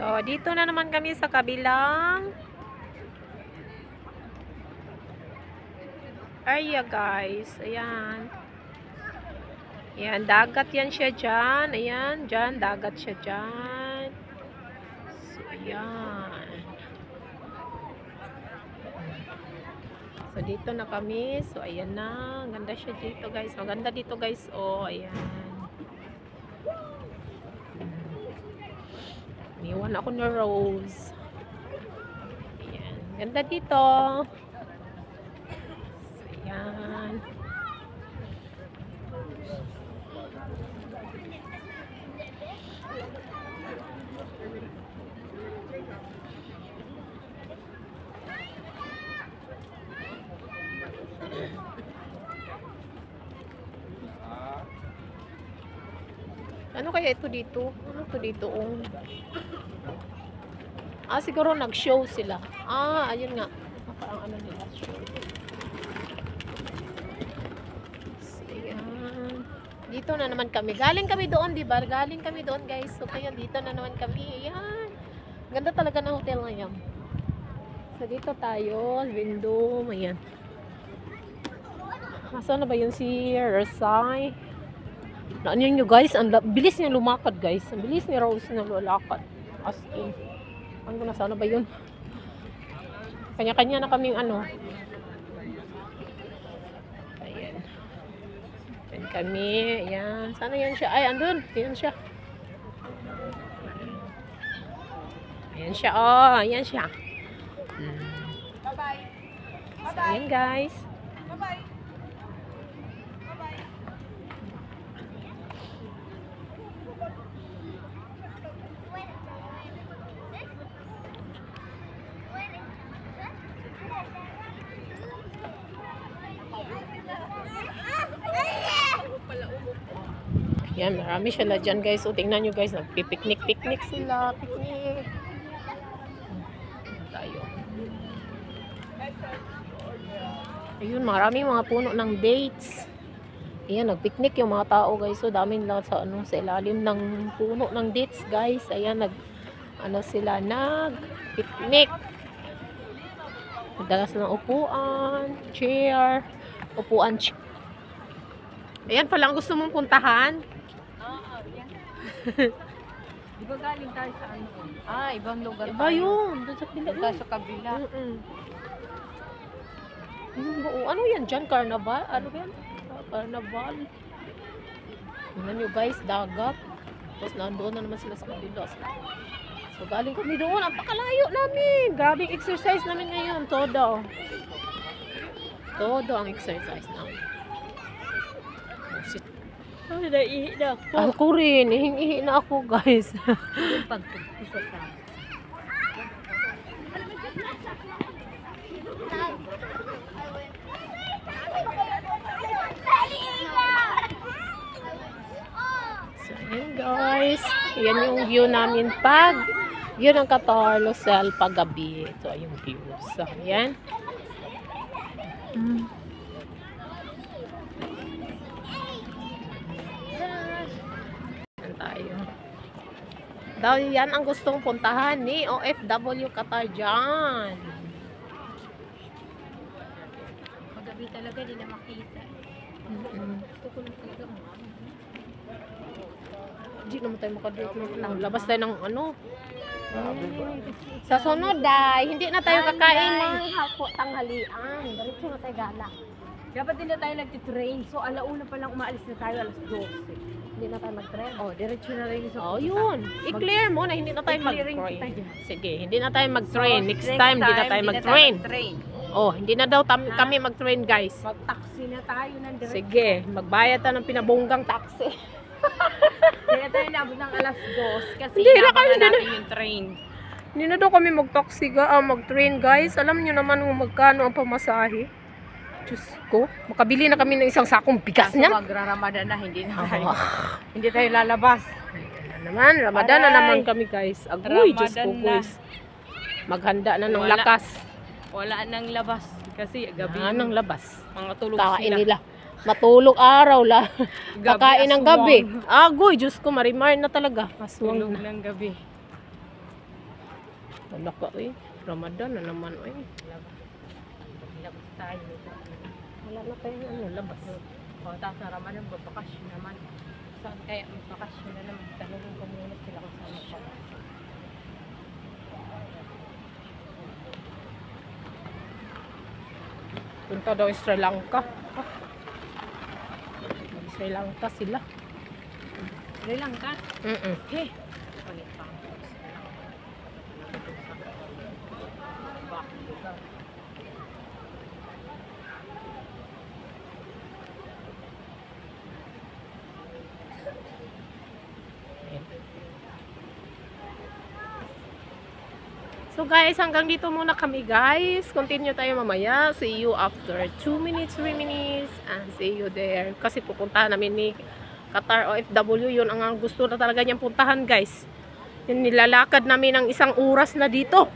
So, dito na naman kami sa kabilang area, guys. Ayan. Ayan, dagat yan siya dyan. Ayan, dyan, dagat siya dyan. So, ayan. So, dito na kami. So, ayan na. Ganda siya dito, guys. Maganda dito, guys. Oh, ayan. Niwan ako na rose. Ayan. Ganda dito. So, ayan. Ano kaya ito dito? Ano ito dito? Oh. Siguro nag-show sila. Ayun nga. Parang ano nila, show. So, ayan. Dito na naman kami. Galing kami doon, di ba? Galing kami doon, guys. So, kaya dito na naman kami. Ayan. Ganda talaga ng hotel ngayon. So, dito tayo. Window. Ayan. Saan na ba yun si Rasai? Ano nyo guys, ang bilis niya lumakad guys. Ang bilis ni Rose na lumakad. As in. Ano na, sana ba yun? Kanya-kanya na kaming ano. Ayan. Ayan kami. Ayan. Sana yan siya. Ay, andun. Ayan siya. Ayan siya. Oh, ayan siya. Bye-bye. So, ayan guys. Bye-bye. Yan, marami sila dyan guys. So, tingnan nyo guys, nagpipiknik-piknik sila. Piknik. Tayo. Ayun, maraming mga puno ng dates. Ayan, nagpiknik yung mga tao guys. So, daming lang sa, sa ilalim ng puno ng dates guys. Ayan, sila, nagpiknik. Madalas ng upuan, chair, upuan, chair. Ayan pala ang gusto mong puntahan. Di ba galing tayo sa ano? Ibang lugar Iba yun. Doon sa kabila. Tayo sa kabila. Ano yan dyan? Carnival? Ano yan? Carnival. Tingnan nyo guys, dagat. Tapos nandoon na naman sila sa kabila. So galing kami doon. Ang pakalayo namin. Grabing exercise namin ngayon. Todo. Todo ang exercise namin. Ay, naihi na ako. Ako rin. Ihing-ihi na ako guys. Pagpagpisa sa So, ayan guys. Yan yung view namin yun ang Catarlosel paggabi. Ito yung view. So, ayan. Ayan tayo. Dahil yan ang gustong puntahan ni OFW Qatar dyan. paggabi talaga, hindi na makita. Gusto ko lang talaga Hindi naman tayo makadrink ng labas tayo ng ano. Sa sunod hindi na tayo kakain ng tanghalian. Diretso na tayo gala. Dapat din na tayo nagtitrain. So, alauna pa lang umaalis na tayo, alas 12. Hindi na tayo mag-train. Diretso na rin sa Yun. I-clear mo na hindi na tayo I-clearing mag-train. kita dyan. Sige, hindi na tayo mag-train. Next time, hindi na tayo mag-train. Hindi na daw kami mag-train, guys. Mag-taxi na tayo ng diretso. Sige, magbayad tayo ng pinabonggang taxi. Kaya tayo naabot ng alas 2 kasi Hindi na inabangan kami natin yung train. Hindi na daw kami mag-taxi, mag-train, guys. Alam niyo naman kung magkano ang pamasahe. Diyos ko, makabili na kami ng isang sakong bigas niyan. Magra-Ramadan na, hindi tayo lalabas. Ramadan na naman kami guys. Agoy, Diyos ko Ramadan guys. Maghanda na ng Wala. lakas. Wala nang labas kasi gabi Ng labas. mga tulog Kain sila. nila. Matulog araw la. Kakain ng aswang. gabi. Agoy, Diyos ko, marimar na talaga. Aswang Tulog na. ng gabi. Wala ka eh. Ramadan na naman eh. Labas tayo. Wala na tayong ano, labas. O, tapos na Ramadan, babakasyon naman. Saan kaya magbakasyon na naman? Tanungin ko muna sila kung saan pa. Punta daw Sri Lanka. Sri Lanka sila. Sri Lanka? Hey. Ulit pa. So guys, hanggang dito muna kami guys. Continue tayo mamaya. See you after 2 minutes, 3 minutes. And see you there. Kasi pupuntahan namin ni Qatar OFW. Yun ang gusto na talaga niyang puntahan guys. Yung nilalakad namin ng 1 oras na dito.